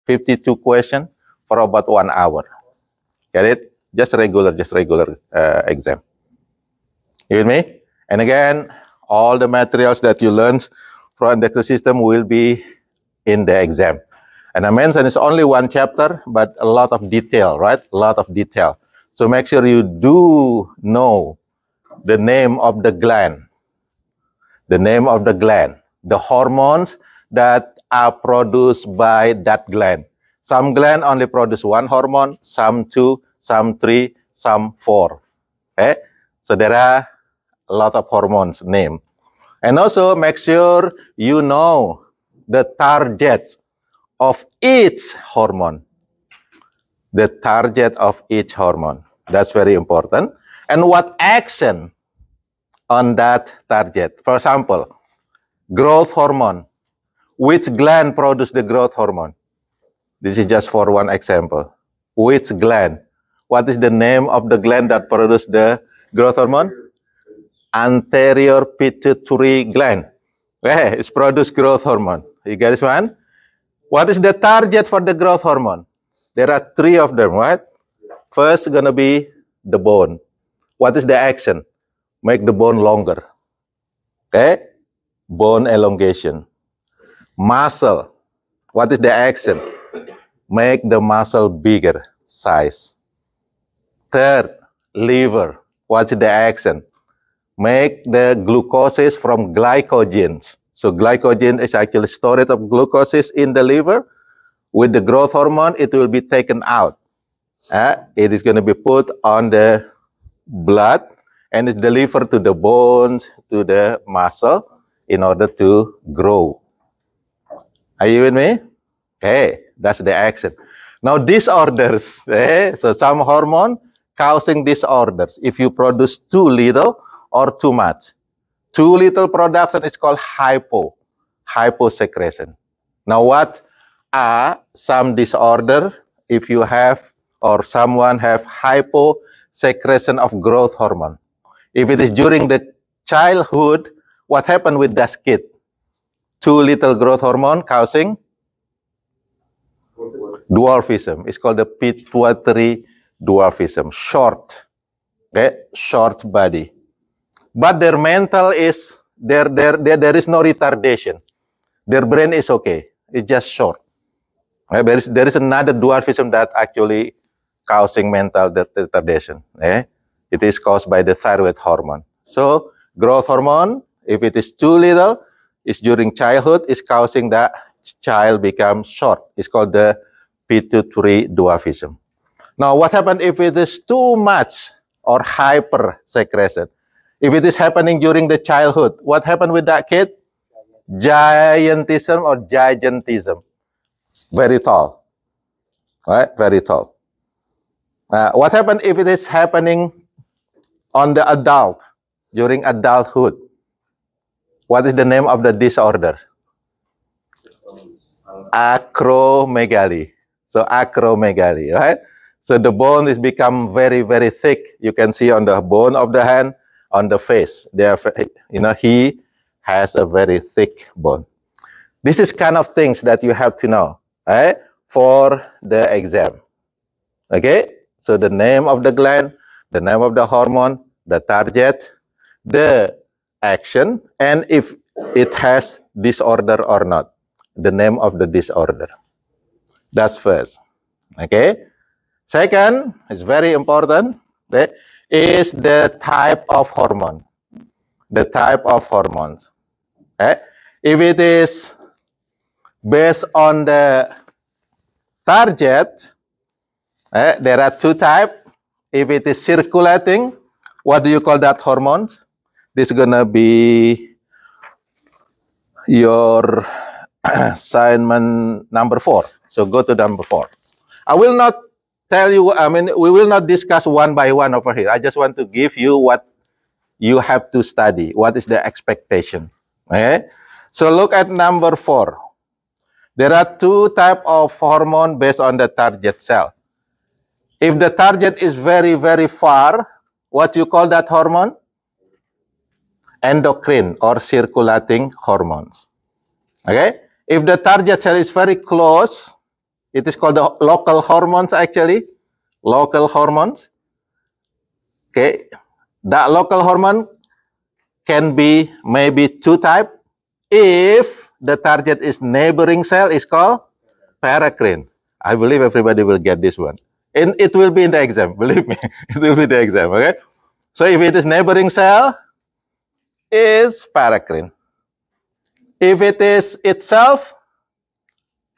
52 questions for about 1 hour. Get it? Just regular exam. You with me? And again, all the materials that you learned from the system will be in the exam. And I mentioned it's only one chapter, but a lot of detail, right? A lot of detail. So make sure you do know the name of the gland. The name of the gland. The hormones that are produced by that gland. Some gland only produce one hormone, some two, some three, some four. Okay? So there are a lot of hormones named. And also make sure you know the target of each hormone. The target of each hormone. That's very important. And what action on that target. For example, growth hormone. Which gland produce the growth hormone? This is just for one example. Which gland? What is the name of the gland that produce the growth hormone? Anterior pituitary gland. It's produce growth hormone. You get this one? What is the target for the growth hormone? There are 3 of them, right? First gonna be the bone. What is the action? Make the bone longer. Okay? Bone elongation. Muscle. What is the action? Make the muscle bigger size. Third, liver. What's the action? Make the glucoses from glycogens. So glycogen is actually storage of glucoses in the liver. With the growth hormone, it will be taken out. It is going to be put on the blood and it's delivered to the bones, to the muscle in order to grow. Are you with me? Okay, that's the action. Now disorders. So some hormone causing disorders. If you produce too little or too much. Too little production is called hyposecretion. Now what are some disorder if you have or someone have hyposecretion of growth hormone? If it is during the childhood, what happened with that kid? Too little growth hormone causing dwarfism. It's called the pituitary dwarfism. Short. Okay? Short body. But their mental is, there is no retardation. Their brain is okay. It's just short. Okay? There is another dwarfism that actually causing mental retardation. Okay? It is caused by the thyroid hormone. So, growth hormone, if it is too little, it's during childhood, is causing the child become short. It's called the pituitary dwarfism. Now, what happens if it is too much or hyper secretion? If it is happening during the childhood, what happened with that kid? Giantism or gigantism. Very tall. Right? Very tall. What happened if it is happening on the adult, during adulthood? What is the name of the disorder? Acromegaly. So acromegaly, right? So the bone is become very, very thick. You can see on the bone of the hand, on the face. He has a very thick bone. This is kind of things that you have to know, right, for the exam. Okay? So the name of the gland, the name of the hormone, the target, the action, and if it has disorder or not. The name of the disorder. That's first. Okay? Second, is very important, okay, is the type of hormone. The type of hormones. Okay? If it is based on the target, there are 2 types. If it is circulating, what do you call that hormones? This is going to be your assignment number 4. So go to number 4. I will not tell you, we will not discuss one by one over here. I just want to give you what you have to study. What is the expectation? Okay? So look at number 4. There are 2 types of hormone based on the target cell. If the target is very, very far, what you call that hormone? Endocrine or circulating hormones. Okay? If the target cell is very close, It is called the local hormones actually. Local hormones. Okay. That local hormone can be maybe two types. If the target is neighboring cell, is called paracrine. I believe everybody will get this one. And it will be in the exam, believe me. It will be the exam, okay? So if it is neighboring cell, is paracrine. If it is itself,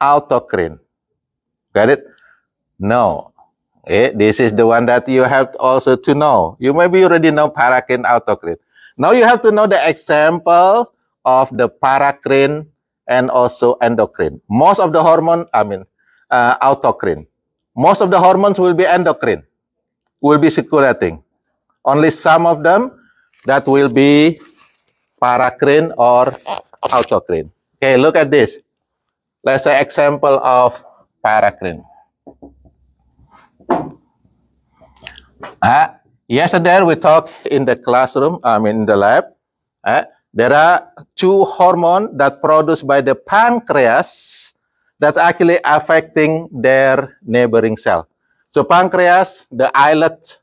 autocrine. Got it? No. Okay, this is the one that you have also to know. You maybe already know paracrine, autocrine. Now you have to know the examples of the paracrine and also endocrine. Most of the hormone, autocrine. Most of the hormones will be endocrine, will be circulating. Only some of them that will be paracrine or autocrine. Okay, look at this. Let's say example of paracrine. Yesterday we talked in the classroom, in the lab. There are two hormones that produced by the pancreas that actually affecting their neighboring cell. So pancreas, the islet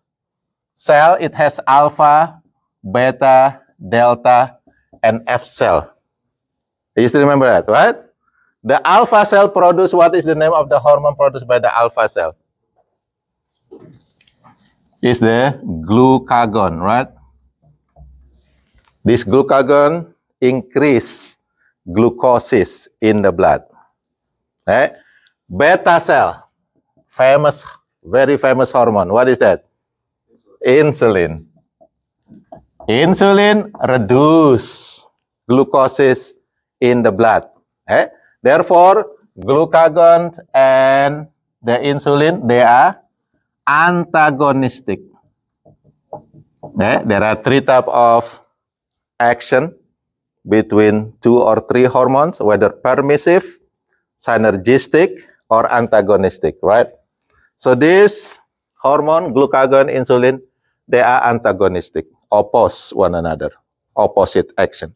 cell, it has alpha, beta, delta, and F cell. You still remember that, right? The alpha cell produce, what is the name of the hormone produced by the alpha cell? Is the glucagon, right? This glucagon increase glucose in the blood. Beta cell, famous, very famous hormone. What is that? Insulin. Insulin reduce glucose in the blood. Therefore, glucagon and the insulin, they are antagonistic. There are three types of action between two or three hormones, whether permissive, synergistic, or antagonistic, right? So this hormone, glucagon, insulin, they are antagonistic, oppose one another, opposite action.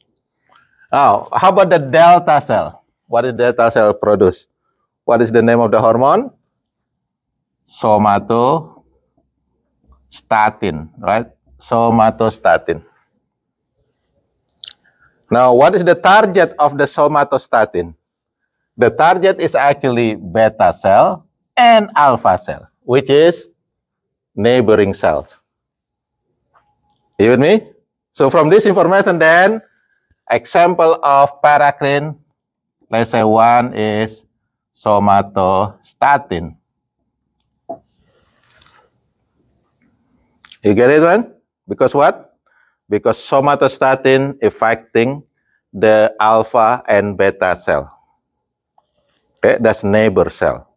Now, how about the delta cell? What is delta cell produce? What is the name of the hormone? Somatostatin, right? Somatostatin. Now, what is the target of the somatostatin? The target is actually beta cell and alpha cell, which is neighboring cells. You with me? So from this information then, example of paracrine, let's say one is somatostatin. You get it, one? Because what? Because somatostatin affecting the alpha and beta cell. Okay, that's neighbor cell.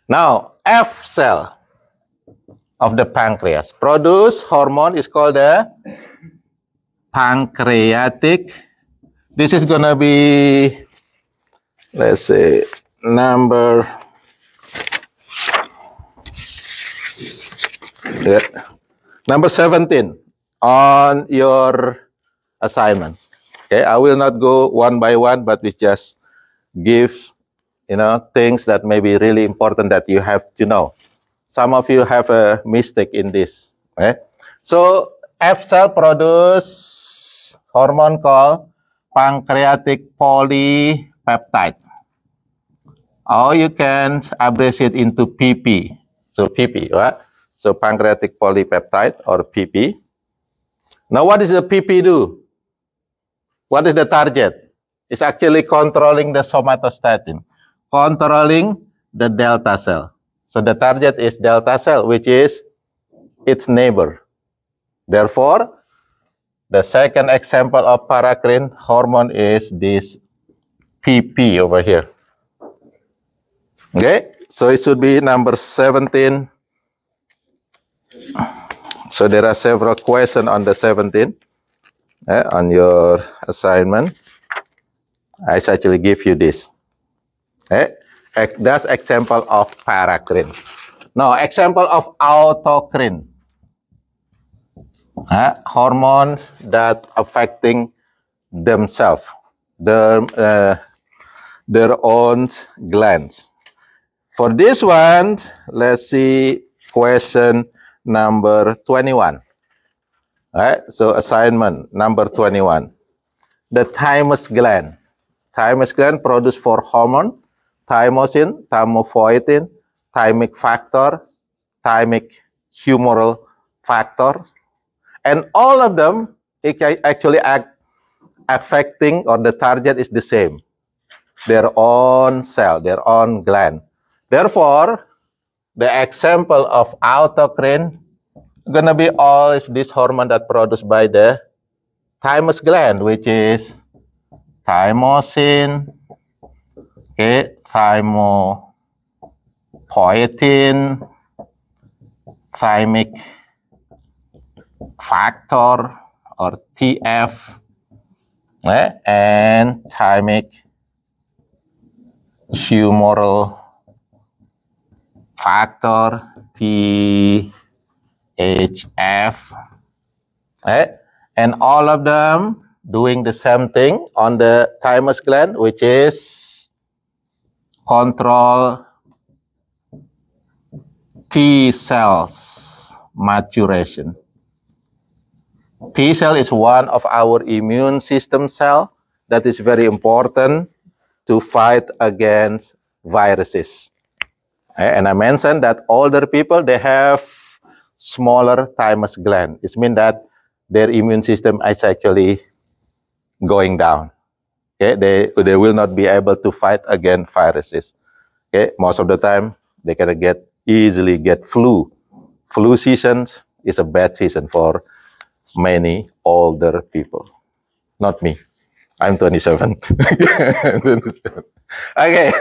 Now, F cell of the pancreas produce hormone is called the pancreatic. This is gonna be, let's say, number 17 on your assignment. Okay, I will not go one by one, but we just give, things that may be really important that you have to know. Some of you have a mistake in this. Okay? So F cell produce hormone called pancreatic polypeptide. Or you can abbreviate into PP. So PP, right? So pancreatic polypeptide or PP. Now what does the PP do? What is the target? It's actually controlling the somatostatin, controlling the delta cell. So the target is delta cell, which is its neighbor. Therefore, the second example of paracrine hormone is this PP over here. Okay, so it should be number 17. So there are several questions on the 17 on your assignment. I actually give you this. That's example of paracrine. Now, example of autocrine. Hormones that affecting themselves, their own glands. For this one, let's see question number 21. All right, so assignment number 21. The thymus gland. Thymus gland produce 4 hormone: thymosin, thymopoietin, thymic factor, thymic humoral factor, and all of them actually affecting, or the target is the same, their own cell, their own gland. Therefore, the example of autocrine gonna be all this hormone that produced by the thymus gland, which is thymosin, okay, thymopoietin, thymic factor or TF, and thymic humoral factor THF, and all of them doing the same thing on the thymus gland, which is control T cells maturation. T cell is one of our immune system cell that is very important to fight against viruses. And I mentioned that older people, they have smaller thymus gland. It means that their immune system is actually going down. Okay, they will not be able to fight against viruses. Okay, most of the time they can easily get flu. Flu season is a bad season for many older people. Not me. I'm 27. Okay.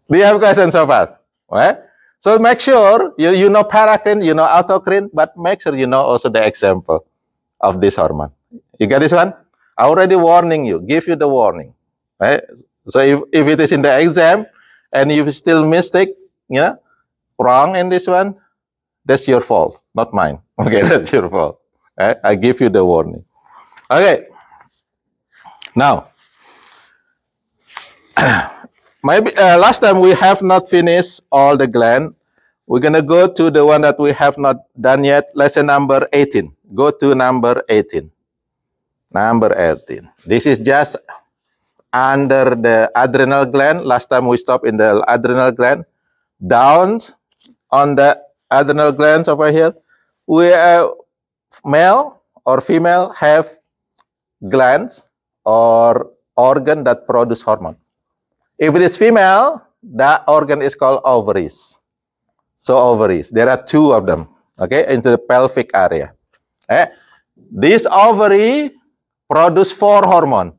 Do you have questions so far? Right? So make sure you know paracrine, you know autocrine, but make sure you know also the example of this hormone. You got this one? I already warning you, give you the warning. Right? So if it is in the exam and you still mistake, wrong in this one, that's your fault, not mine. Okay, that's your fault. Right? I give you the warning. Okay. Now, maybe last time we have not finished all the gland. We're going to go to the one that we have not done yet. Lesson number 18. Go to number 18. Number 18. This is just under the adrenal gland. Last time we stopped in the adrenal gland. Down on the adrenal glands over here, we male or female have glands or organ that produce hormone. If it is female, that organ is called ovaries. So ovaries, there are 2 of them, okay, into the pelvic area. This ovary produce 4 hormone.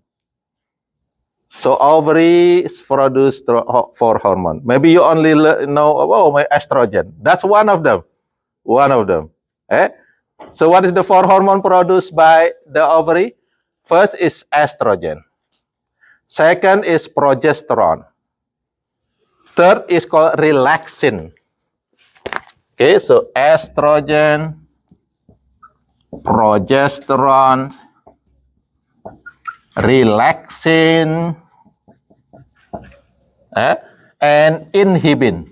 So ovaries produce 4 hormone. Maybe you only know, my estrogen. That's one of them. One of them. So what is the 4 hormone produced by the ovary? First is estrogen. Second is progesterone. Third is called relaxin. Okay, so estrogen, progesterone, relaxin, and inhibin.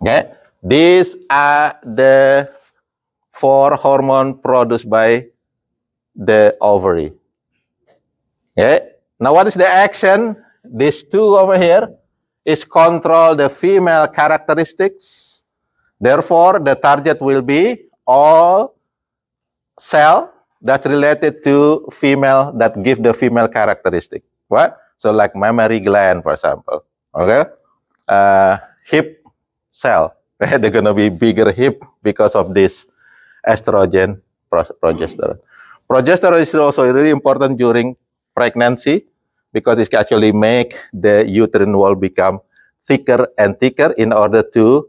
Okay, these are the 4 hormones produced by the ovary. Okay, now what is the action? These 2 over here is control the female characteristics. Therefore, the target will be all cell that's related to female that give the female characteristic. What? So like mammary gland, for example. Okay, hip cell. They're gonna be bigger hip because of this estrogen, progesterone. Progesterone is also really important during pregnancy because it actually make the uterine wall become thicker and thicker in order to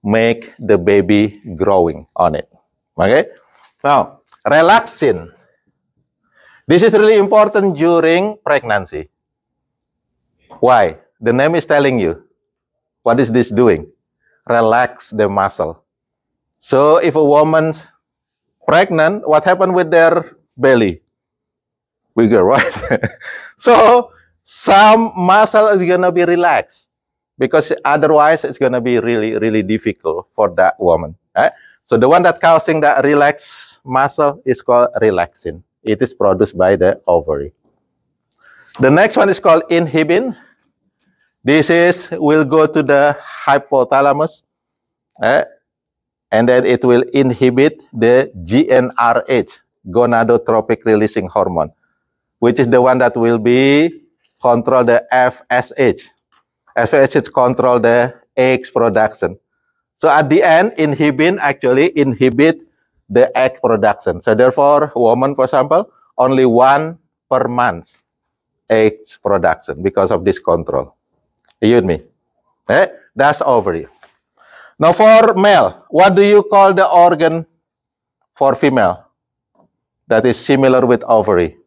make the baby growing on it. Okay. Now, relaxin. This is really important during pregnancy. Why? The name is telling you. What is this doing? Relax the muscle. So if a woman's pregnant, what happened with their belly? Bigger, right? So some muscle is gonna be relaxed because otherwise it's gonna be really, really difficult for that woman. Right? So the one that causing that relaxed muscle is called relaxin. It is produced by the ovary. The next one is called inhibin. This is will go to the hypothalamus, and then it will inhibit the GnRH, gonadotropic releasing hormone, which is the one that will be control the FSH. FSH control the eggs production. So at the end, inhibin actually inhibit the egg production. So therefore, woman, for example, only 1 per month eggs production because of this control. You with me? That's ovary. Now for male, what do you call the organ for female that is similar with ovary?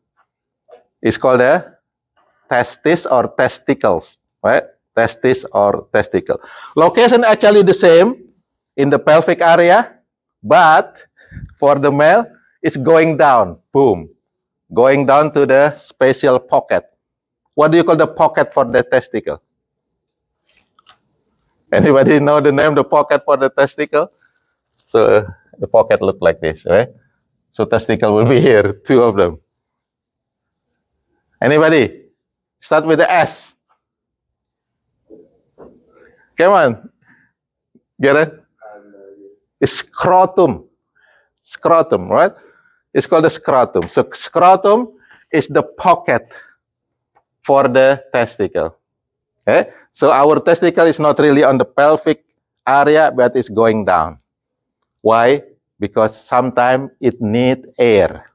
It's called the testis or testicles, right? Testis or testicle. Location actually the same in the pelvic area, but for the male, it's going down, boom, going down to the special pocket. What do you call the pocket for the testicle? Anybody know the name, the pocket for the testicle? So the pocket look like this, right? So testicle will be here, 2 of them. Anybody? Start with the S. Come on. Get it? It's scrotum. Scrotum, right? It's called the scrotum. So scrotum is the pocket for the testicle. Okay? So our testicle is not really on the pelvic area, but it's going down. Why? Because sometimes it needs air.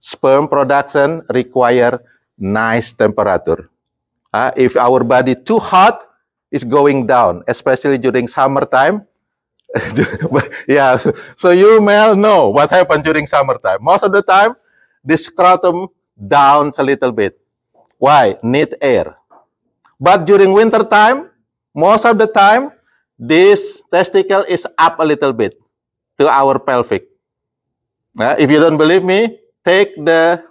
Sperm production require nice temperature. If our body too hot, it's going down, especially during summertime. Yeah, so you male know what happened during summertime. Most of the time, the scrotum downs a little bit. Why? Need air. But during winter time, most of the time, this testicle is up a little bit to our pelvic. If you don't believe me, take the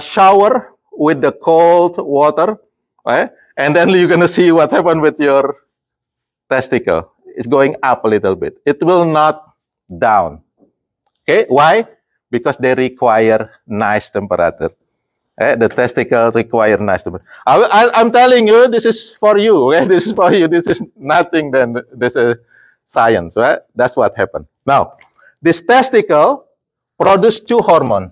shower with the cold water, right? And then you're going to see what happened with your testicle. It's going up a little bit. It will not down. Okay, why? Because they require nice temperature. The testicle require nice temperature. I'm telling you, this is for you. Okay? This is for you. This is nothing than this is science. Right? That's what happened. Now, this testicle produces 2 hormones.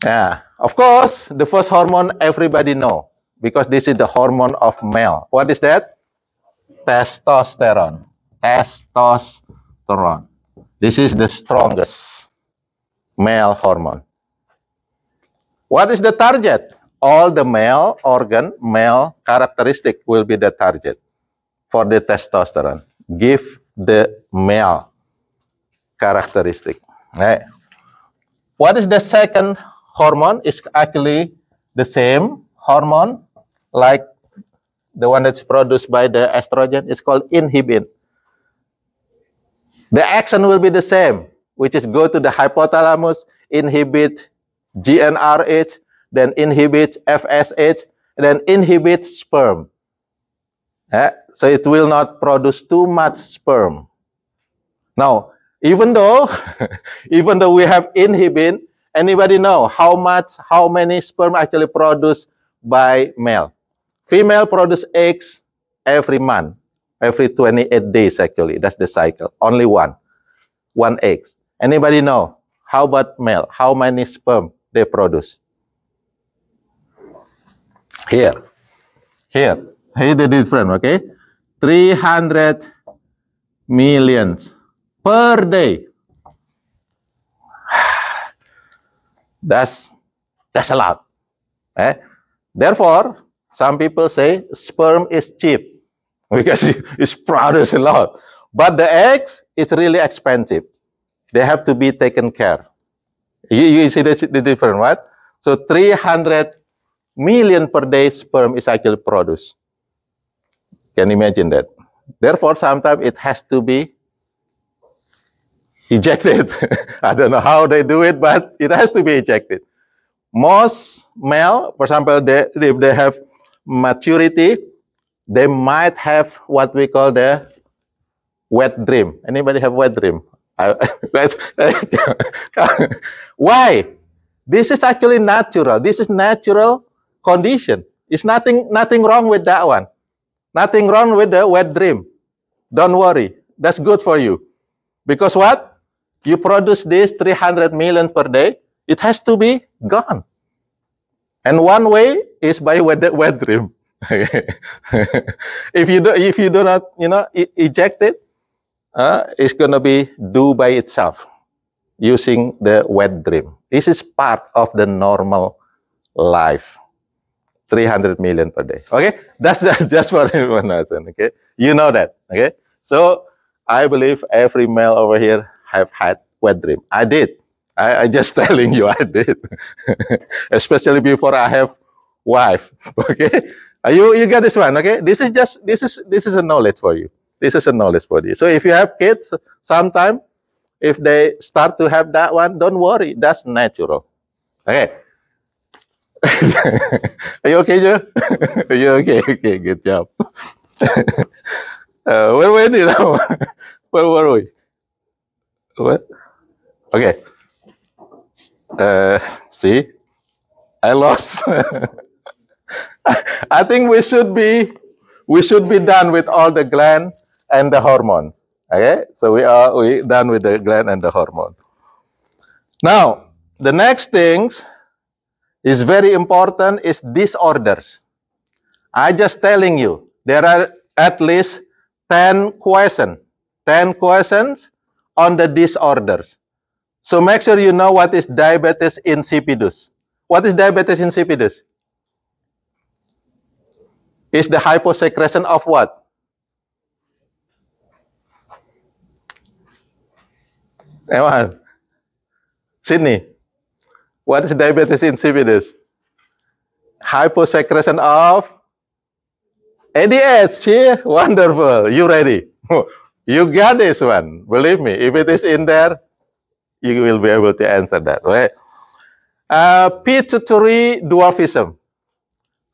Yeah, of course, the first hormone everybody know because this is the hormone of male. What is that? Testosterone. Testosterone. This is the strongest male hormone. What is the target? All the male organ, male characteristic will be the target for the testosterone. Give the male characteristic. Right? What is the second hormone? Is actually the same hormone like the one that's produced by the estrogen. It's called inhibin. The action will be the same, which is go to the hypothalamus, inhibit GnRH, then inhibit FSH, then inhibit sperm. So it will not produce too much sperm. Now, even though we have inhibin, anybody know how many sperm actually produced by male? Female produce eggs every month, every 28 days actually. That's the cycle. Only one egg. Anybody know? How about male? How many sperm they produce? Here the difference, okay? 300 million per day. That's a lot. Therefore, some people say sperm is cheap because it's produced a lot. But the eggs is really expensive. They have to be taken care. You see the difference, right? So 300 million per day sperm is actually produced. Can you imagine that? Therefore, sometimes it has to be ejected. I don't know how they do it, but it has to be ejected. Most male, for example, if they have maturity, they might have what we call the wet dream. Anybody have wet dream? Why? This is actually natural. This is natural condition. It's nothing wrong with that one. Nothing wrong with the wet dream. Don't worry. That's good for you. Because what? You produce this 300 million per day. It has to be gone. And one way is by wet dream. If you do not, eject it, it's gonna be do by itself using the wet dream. This is part of the normal life. 300 million per day. Okay, that's just for everyone else. Okay, you know that. Okay, so I believe every male over here have had wet dream. I did. I just telling you, I did. Especially before I have wife. Okay, you get this one. Okay, this is a knowledge for you. This is a knowledge for you. So if you have kids, sometime if they start to have that one, don't worry. That's natural. Okay. Are you okay, Joe? Are you okay? Okay, good job. Where were we now? Where were we? What? Okay. See, I lost. I think we should be done with all the gland and the hormone. Okay, so we done with the gland and the hormone. Now, the next things is very important is disorders. I just telling you, there are at least 10 questions on the disorders. So make sure you know what is diabetes insipidus. What is diabetes insipidus? Is the hyposecretion of what? Anyone? Sydney, what is diabetes insipidus? Hyposecretion of ADH. Wonderful. You ready? You got this one. Believe me, if it is in there, you will be able to answer that. Right? Pituitary dwarfism.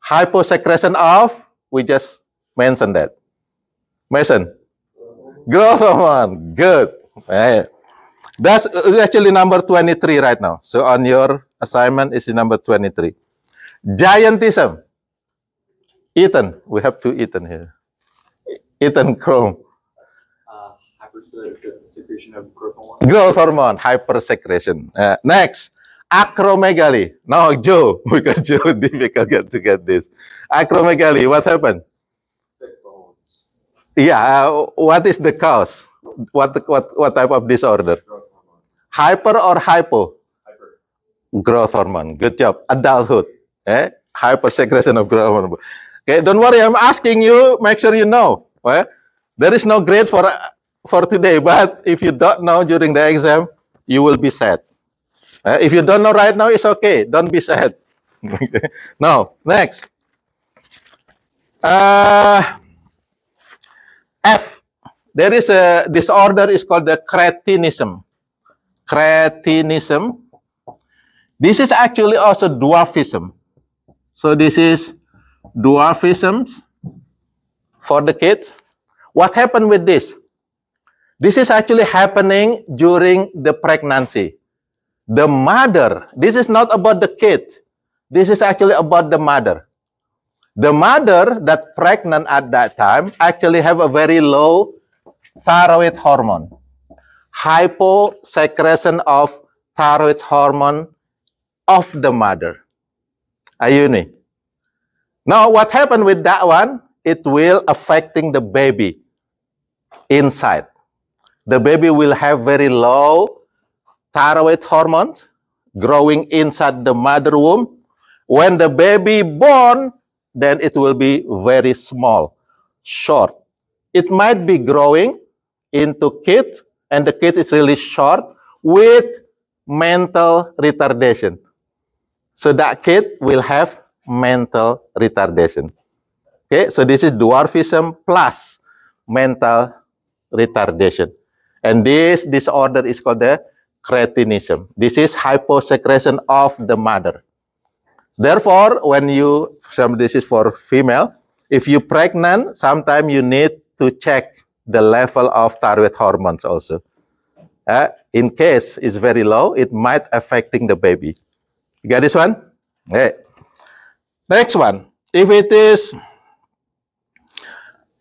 Hyposecretion of, we just mentioned that. Mason? Growth hormone. Good. Right. That's actually number 23 right now. So on your assignment is number 23. Giantism. Ethan. We have two Ethan here. Ethan Chrome. Hypersecretion of growth hormone. Growth hormone. Hypersecretion. Next. Acromegaly. No, Joe. Because Joe difficult to get this. Acromegaly. What happened? Thick bones. Yeah. What is the cause? What type of disorder? Growth hormone. Hyper or hypo? Hyper. Growth hormone. Good job. Adulthood. Hypersecretion of growth hormone. Okay, don't worry. I'm asking you. Make sure you know. There is no grade for today. But if you don't know during the exam, you will be sad. If you don't know right now, it's okay. Don't be sad. Now, next. F. There is a disorder is called the cretinism. Cretinism. This is actually also dwarfism. So this is dwarfism for the kids. What happened with this? This is actually happening during the pregnancy. The mother, this is not about the kid. This is actually about the mother. The mother that pregnant at that time actually have a very low thyroid hormone. Hyposecretion of thyroid hormone of the mother. Are you with me? Now, what happened with that one? It will affecting the baby inside. The baby will have very low thyroid hormones growing inside the mother womb. When the baby born, then it will be very small, short. It might be growing into kid, and the kid is really short with mental retardation. So that kid will have mental retardation. Okay, so this is dwarfism plus mental retardation. And this disorder is called the cretinism. This is hyposecretion of the mother. Therefore, when you, this is for female, if you pregnant, sometimes you need to check the level of thyroid hormones also. In case it's very low, it might affecting the baby. You got this one? Okay. Next one, if it is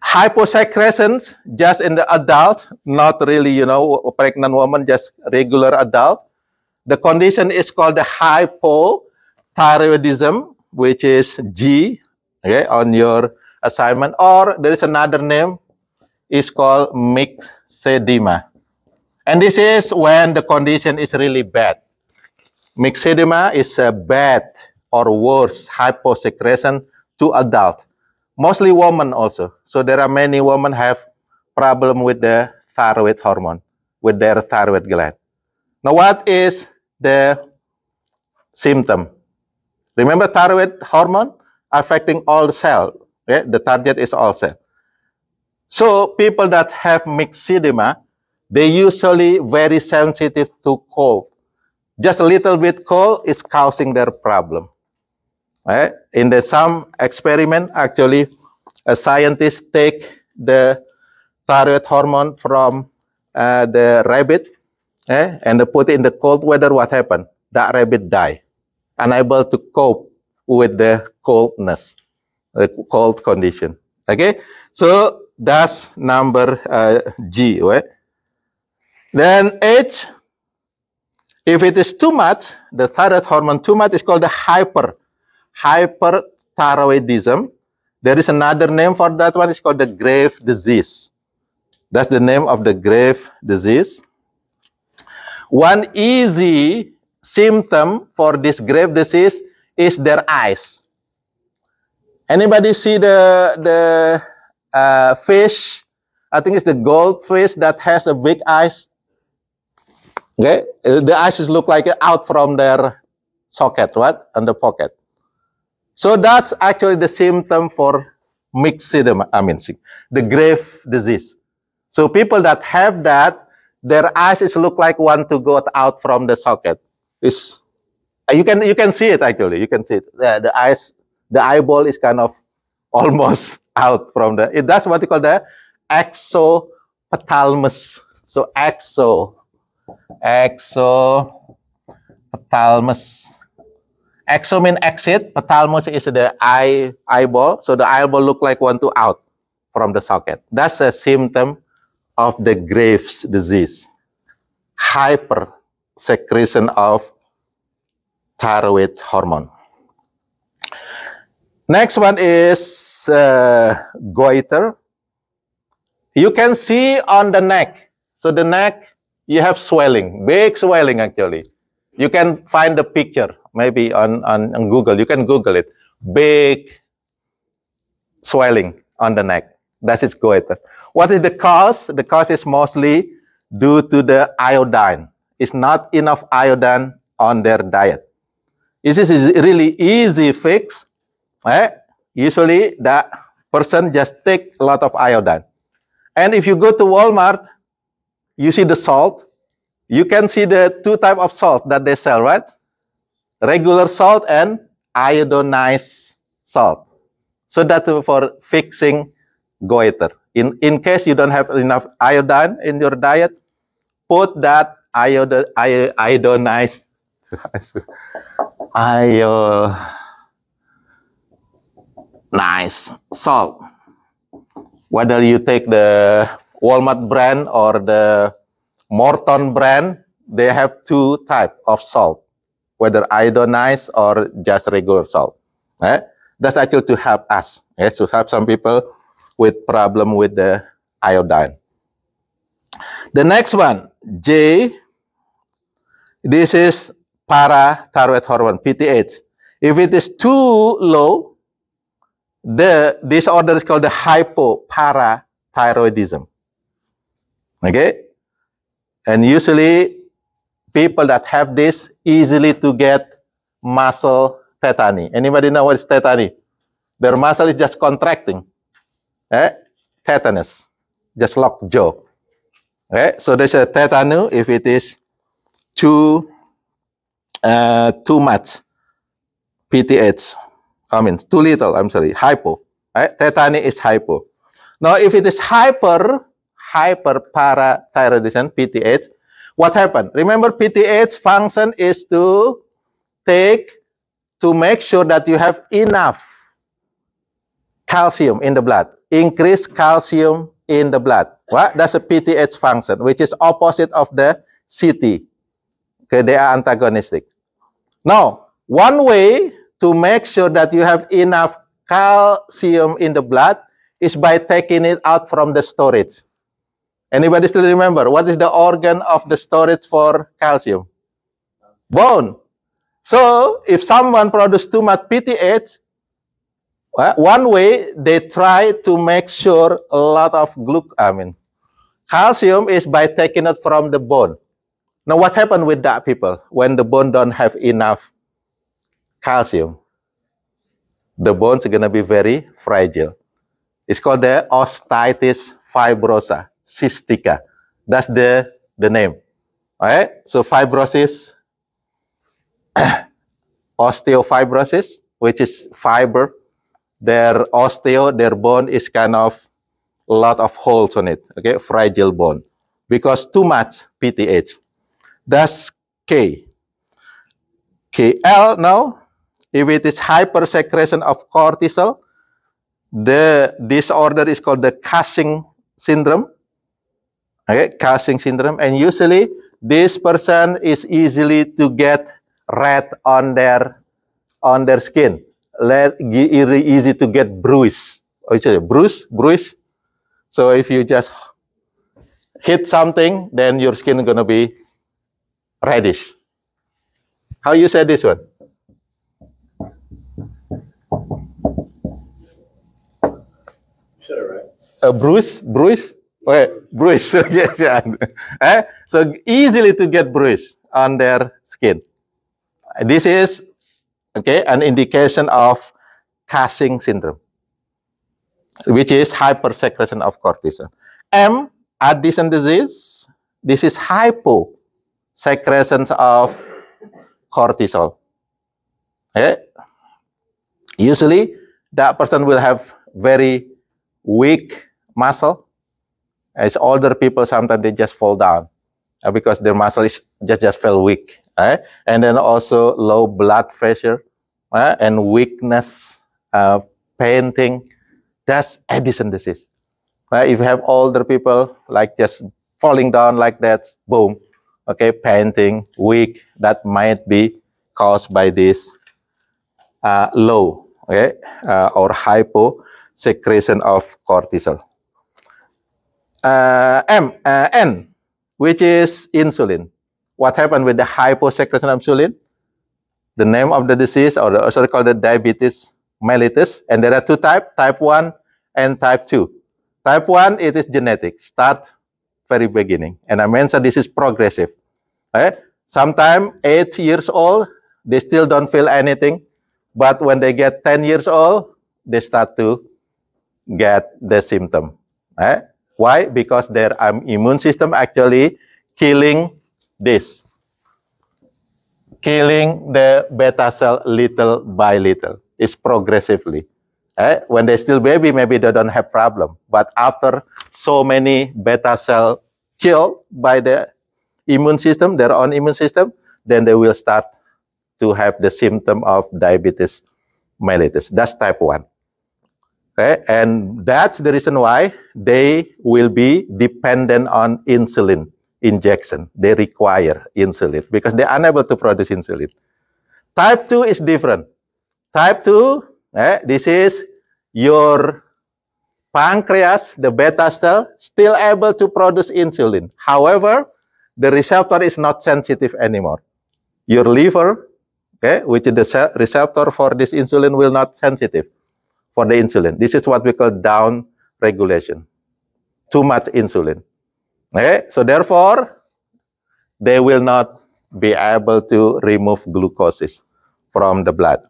hyposecretion just in the adult, not really, you know, a pregnant woman, just regular adult, the condition is called the hypothyroidism, which is G, okay, on your assignment, or there is another name, is called myxedema. And this is when the condition is really bad. Myxedema is a bad or worse hyposecretion to adult. Mostly women also. So there are many women have problem with the thyroid hormone, with their thyroid gland. Now what is the symptom? Remember thyroid hormone affecting all the cell. Okay? The target is all cell. So people that have myxedema, they usually very sensitive to cold. Just a little bit cold is causing their problem. Right? In some experiment, actually, a scientist take the thyroid hormone from the rabbit and they put it in the cold weather. What happened? That rabbit died, unable to cope with the coldness, the cold condition. Okay, so that's number G. Right? Then H, if it is too much, the thyroid hormone too much is called the hyperthyroidism. There is another name for that one. It's called the Graves' disease. That's the name of the Graves' disease. One easy symptom for this Graves' disease is their eyes. Anybody see the fish? I think it's the goldfish that has a big eyes. Okay, the eyes look like out from their socket, right, and the pocket. So that's actually the symptom for myxedema. I mean, the Graves' disease. So people that have that, their eyes look like want to go out from the socket. It's, you can see it actually. You can see it. The eyes, the eyeball is kind of almost out from the. That's what we call the exophthalmos. So exophthalmos. Exo means exit. Ophthalmos is the eyeball. So the eyeball look like want to out from the socket. That's a symptom of the Graves' disease. Hyper secretion of thyroid hormone. Next one is goiter. You can see on the neck. So the neck, you have swelling, big swelling actually. You can find the picture, maybe on Google. You can Google it. Big swelling on the neck. That is goiter. What is the cause? The cause is mostly due to the iodine. It's not enough iodine on their diet. This is really easy fix. Usually, the person just take a lot of iodine. And if you go to Walmart, you see the salt. You can see the two types of salt that they sell, right? Regular salt and iodinized salt. So that's for fixing goiter. In case you don't have enough iodine in your diet, put that iodinized salt. Whether you take the Walmart brand or the Morton brand, they have two types of salt, whether iodinized or just regular salt. That's actually to help us, to help some people with problem with the iodine. The next one, J, this is parathyroid hormone, PTH. If it is too low, the disorder is called the hypoparathyroidism. Okay? And usually, people that have this easily to get muscle tetany. Anybody know what is tetany? Their muscle is just contracting. Tetanus, just lock jaw. So there's a tetanus if it is too much. PTH. I mean, too little, I'm sorry, hypo. Right? Tetany is hypo. Now, if it is hyperparathyroidism, PTH, what happened? Remember, PTH function is to make sure that you have enough calcium in the blood. Increase calcium in the blood. What? That's a PTH function, which is opposite of the CT. Okay, they are antagonistic. Now, one way to make sure that you have enough calcium in the blood is by taking it out from the storage. Anybody still remember? What is the organ of the storage for calcium? Bone. So, if someone produces too much PTH, one way they try to make sure a lot of calcium is by taking it from the bone. Now, what happened with that people when the bone don't have enough calcium? The bones are going to be very fragile. It's called the osteitis fibrosa, cystica. That's the name. All right? So fibrosis, osteofibrosis, which is fiber. Their bone is kind of a lot of holes on it. Okay, fragile bone because too much PTH. That's K. KL now. If it is hypersecretion of cortisol, the disorder is called the Cushing syndrome. Okay, Cushing syndrome, and usually this person is easily to get red on their skin. Easy to get bruise. Bruise. So if you just hit something, then your skin is gonna be reddish. How you say this one? You said it right. A bruise. Wait, bruise. So easily to get bruise on their skin. This is an indication of Cushing syndrome, which is hypersecretion of cortisol. M, Addison disease. This is hyposecretion of cortisol. Okay? Usually, that person will have very weak muscle. As older people, sometimes they just fall down because their muscle is just feel weak. And then also low blood pressure and weakness, painting. That's Addison disease. If you have older people like just falling down like that, boom, okay, painting, weak, that might be caused by this low, or hyposecretion of cortisol. N, which is insulin. What happened with the hyposecretion of insulin? The name of the disease, or also called the diabetes mellitus, and there are two types, type 1 and type 2. Type 1, it is genetic, start very beginning. And I mentioned this is progressive. Sometimes 8 years old, they still don't feel anything. But when they get 10 years old, they start to get the symptom. Why? Because their immune system actually killing this. Killing the beta cell little by little. It's progressively. When they're still baby, maybe they don't have problem. But after so many beta cell killed by the immune system, their own immune system, then they will start to have the symptom of diabetes mellitus. That's type 1. And that's the reason why they will be dependent on insulin injection. They require insulin because they're unable to produce insulin. Type 2 is different. Type 2, this is your pancreas, the beta cell, still able to produce insulin. However, the receptor is not sensitive anymore. Your liver, which is the receptor for this insulin, will not sensitive for the insulin. This is what we call down regulation. Too much insulin. So therefore, they will not be able to remove glucose from the blood.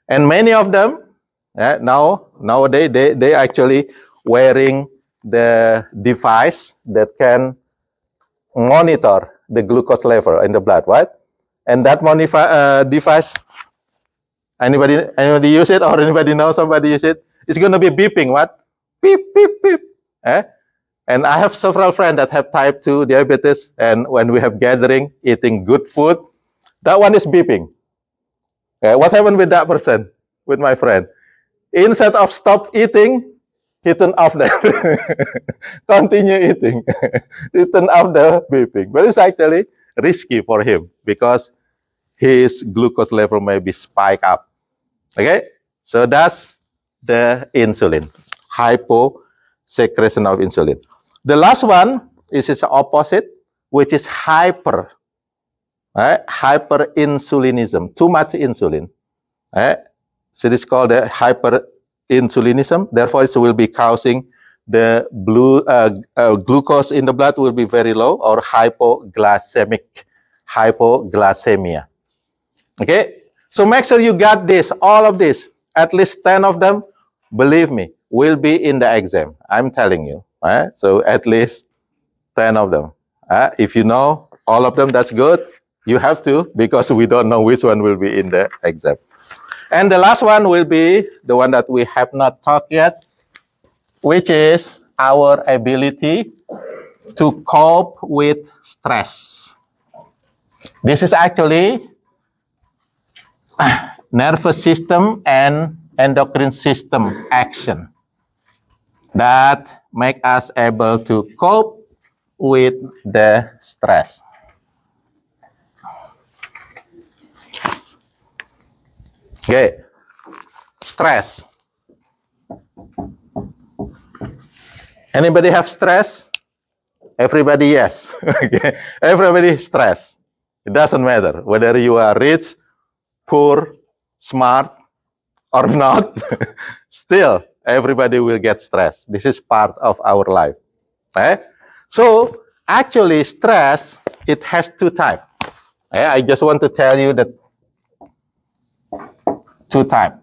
And many of them, nowadays, they actually wearing the device that can monitor the glucose level in the blood, right? And that device Anybody use it, or anybody know somebody use it? It's going to be beeping. What? Beep, beep, beep. And I have several friends that have type 2 diabetes, and when we have gathering, eating good food, that one is beeping. What happened with that person, with my friend? Instead of stop eating, he turned off the continue eating. He turned off the beeping. But it's actually risky for him because his glucose level may be spiked up. Okay? So that's the insulin, hyposecretion of insulin. The last one is its opposite, which is hyper. Hyperinsulinism, too much insulin. So this is called the hyperinsulinism. Therefore, it will be causing the glucose in the blood will be very low, or hypoglycemia. Okay, so make sure you got this, all of this, at least 10 of them. Believe me, will be in the exam. I'm telling you. So at least 10 of them. If you know all of them, that's good. You have to, because we don't know which one will be in the exam. And the last one will be the one that we have not talked yet, which is our ability to cope with stress. This is actually nervous system and endocrine system action that make us able to cope with the stress. Okay, stress. Anybody have stress? Everybody, yes. Okay, everybody stress. It doesn't matter whether you are rich, poor, smart, or not. Still, everybody will get stressed. This is part of our life. So, actually, stress, it has two types. I just want to tell you that two types.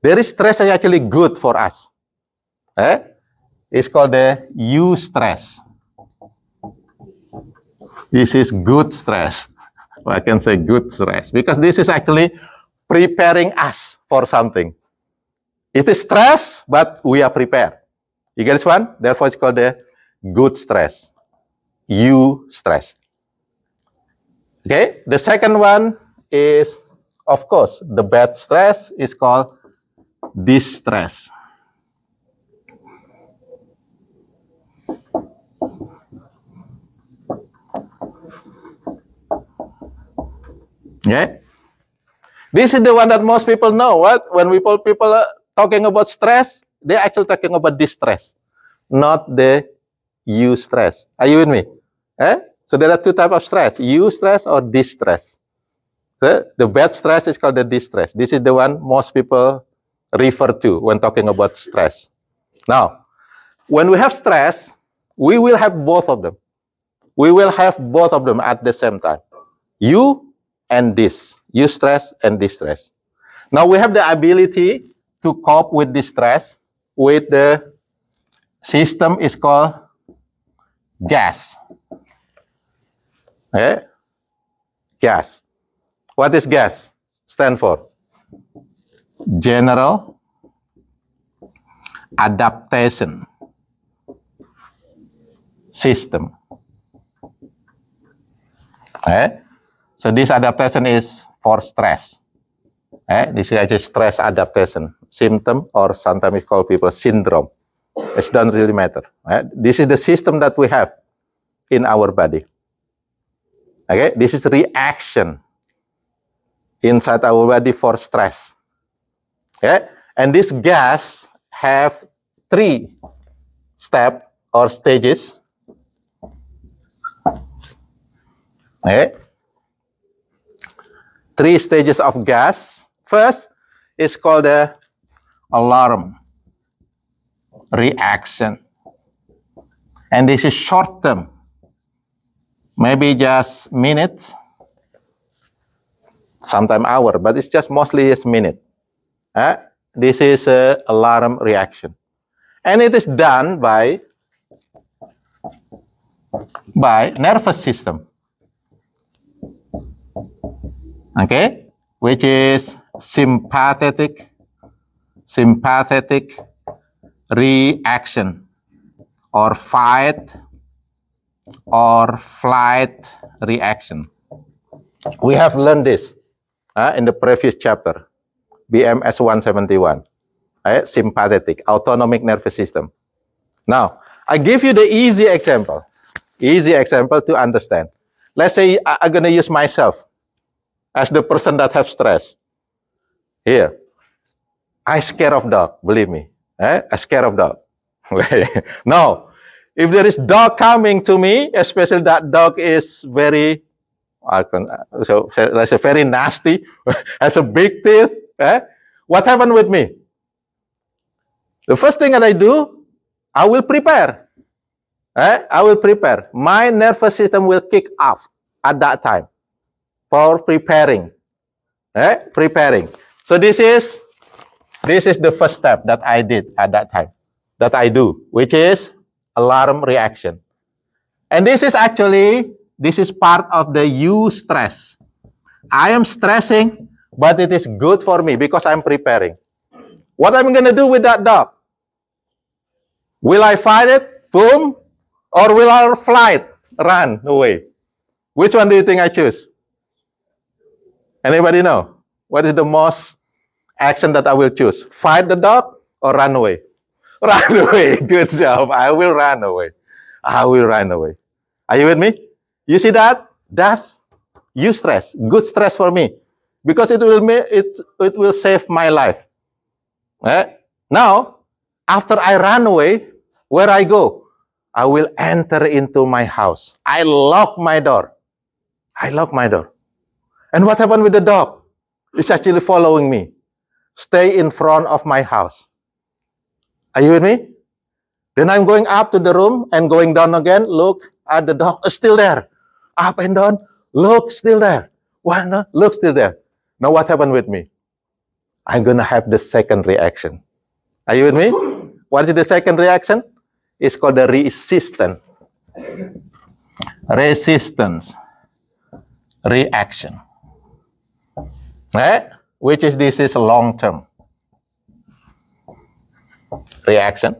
There is stress that is actually good for us. It's called the eustress. This is good stress. I can say good stress because this is actually preparing us for something. It is stress, but we are prepared. You get this one? Therefore, it's called the good stress. Eustress. Okay, the second one is, of course, the bad stress is called distress. Yeah, this is the one that most people know. What? When people are talking about stress, they're actually talking about distress, not the eustress. Are you with me? So there are two types of stress: eustress or distress. The bad stress is called the distress. This is the one most people refer to when talking about stress. Now, when we have stress, we will have both of them. We will have both of them at the same time. You and this. Eustress and distress. Now, we have the ability to cope with distress with the system is called GAS. GAS. What is GAS stand for? General Adaptation System. So this adaptation is for stress. This is actually stress adaptation symptom, or sometimes we call people syndrome. It doesn't really matter. This is the system that we have in our body. Okay, this is reaction inside our body for stress. And this gas have 3 steps or stages. 3 stages of gas. First is called the alarm reaction. And this is short term. Maybe just minutes, sometimes hour, but it's just mostly just minute. This is an alarm reaction. And it is done by nervous system. Okay, which is sympathetic reaction, or fight or flight reaction. We have learned this in the previous chapter, BMS 171, sympathetic, autonomic nervous system. Now, I give you the easy example to understand. Let's say I'm going to use myself as the person that have stress. Here, I scared of dog, believe me. I scared of dog. No, if there is dog coming to me, especially that dog is very, so let's say very nasty, has a big teeth, what happened with me? The first thing that I do, I will prepare. I will prepare. My nervous system will kick off at that time for preparing. Preparing. So this is the first step that I did at that time, that I do, which is alarm reaction. And this is part of the eustress. I am stressing, but it is good for me because I'm preparing. What am I going to do with that dog? Will I fight it? Boom. Or will I flight? Run away. Which one do you think I choose? Anybody know? What is the most action that I will choose? Fight the dog or run away? Run away. Good job. I will run away. I will run away. Are you with me? You see that? That's eustress. Good stress for me. Because it will save my life. Now, after I run away, where I go? I will enter into my house. I lock my door. And what happened with the dog? It's actually following me. Stay in front of my house. Are you with me? Then I'm going up to the room and going down again. Look at the dog. Still there. Up and down. Look, still there. Look, still there. Now what happened with me? I'm going to have the second reaction. Are you with me? What is the second reaction? It's called the resistance reaction. Which is, this is long-term reaction.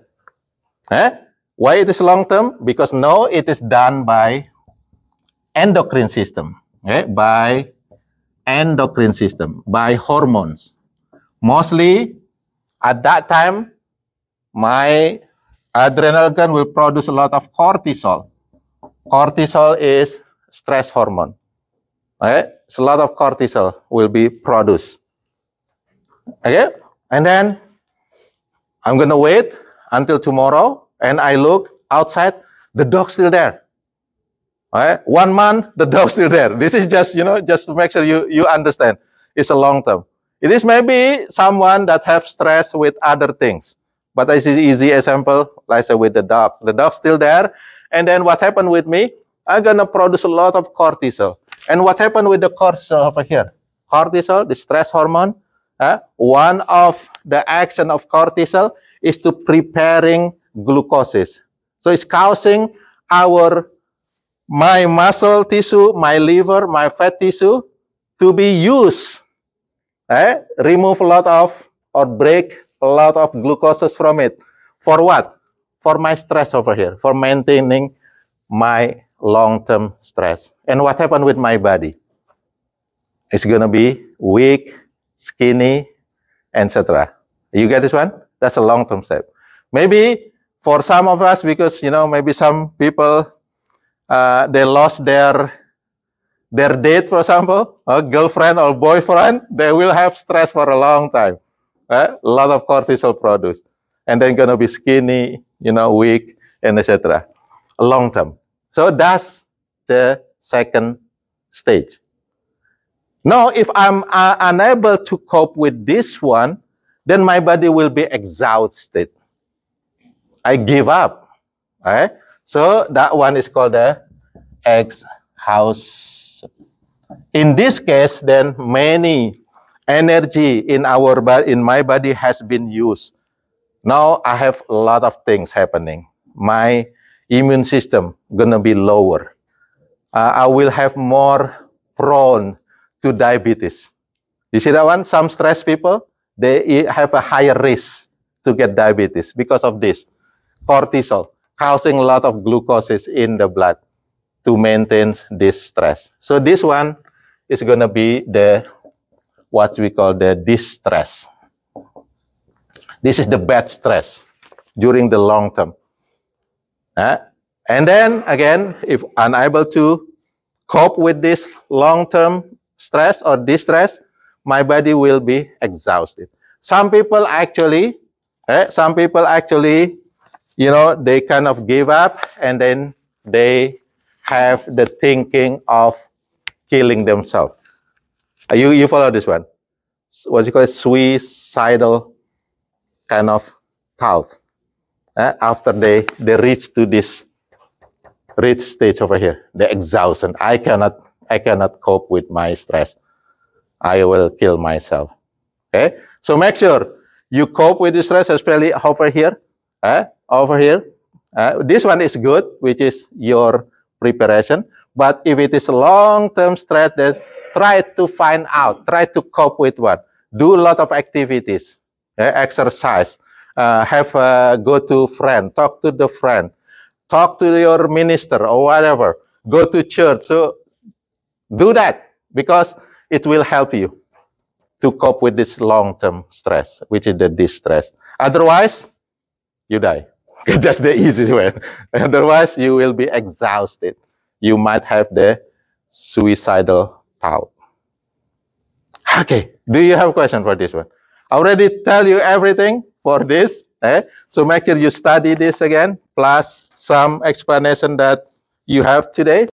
Why it is long-term? Because now it is done by endocrine system. By endocrine system, by hormones. Mostly, at that time, my adrenal gland will produce a lot of cortisol. Cortisol is stress hormone. So a lot of cortisol will be produced. And then I'm going to wait until tomorrow, and I look outside, the dog's still there. 1 month, the dog's still there. This is just, just to make sure you understand. It's a long term. It is maybe someone that have stress with other things. But this is easy example, like I said, with the dog. The dog's still there. And then what happened with me? I'm going to produce a lot of cortisol. And what happened with the cortisol over here? Cortisol, the stress hormone, one of the action of cortisol is to preparing glucose. So it's causing my muscle tissue, my liver, my fat tissue to be used. Remove a lot of, or break a lot of glucose from it. For what? For my stress over here, for maintaining my long-term stress. And what happened with my body? It's going to be weak, skinny, etc. You get this one? That's a long-term step. Maybe for some of us, because, maybe some people, they lost their date, for example, a girlfriend or boyfriend, they will have stress for a long time. A lot of cortisol produced. And then going to be skinny, weak, and etc. Long term. So that's the second stage. Now, if I'm unable to cope with this one, then my body will be exhausted. I give up. So that one is called the exhaustion. In this case, then many energy in my body has been used. Now I have a lot of things happening. My immune system gonna be lower. I will have more prone to diabetes. You see that one? Some stressed people, they have a higher risk to get diabetes because of this. Cortisol, causing a lot of glucose in the blood to maintain this stress. So this one is going to be the, what we call the distress. This is the bad stress during the long term. And then again, if unable to cope with this long-term stress or distress, my body will be exhausted. Some people actually, you know, they kind of give up and then they have the thinking of killing themselves. You follow this one? What you call it, suicidal kind of thought. After they reach to this stage over here, the exhaustion. I cannot cope with my stress. I will kill myself. Okay, so make sure you cope with the stress, especially over here. Over here, this one is good, which is your preparation. But if it is long-term stress, then try to find out, try to cope with what. Do a lot of activities, exercise. Go to friend, talk to the friend, talk to your minister or whatever, go to church. So do that because it will help you to cope with this long-term stress, which is the distress. Otherwise, you die. That's the easy way. Otherwise, you will be exhausted. You might have the suicidal thought. Okay, do you have a question for this one? I already tell you everything for this. So make sure you study this again, plus some explanation that you have today.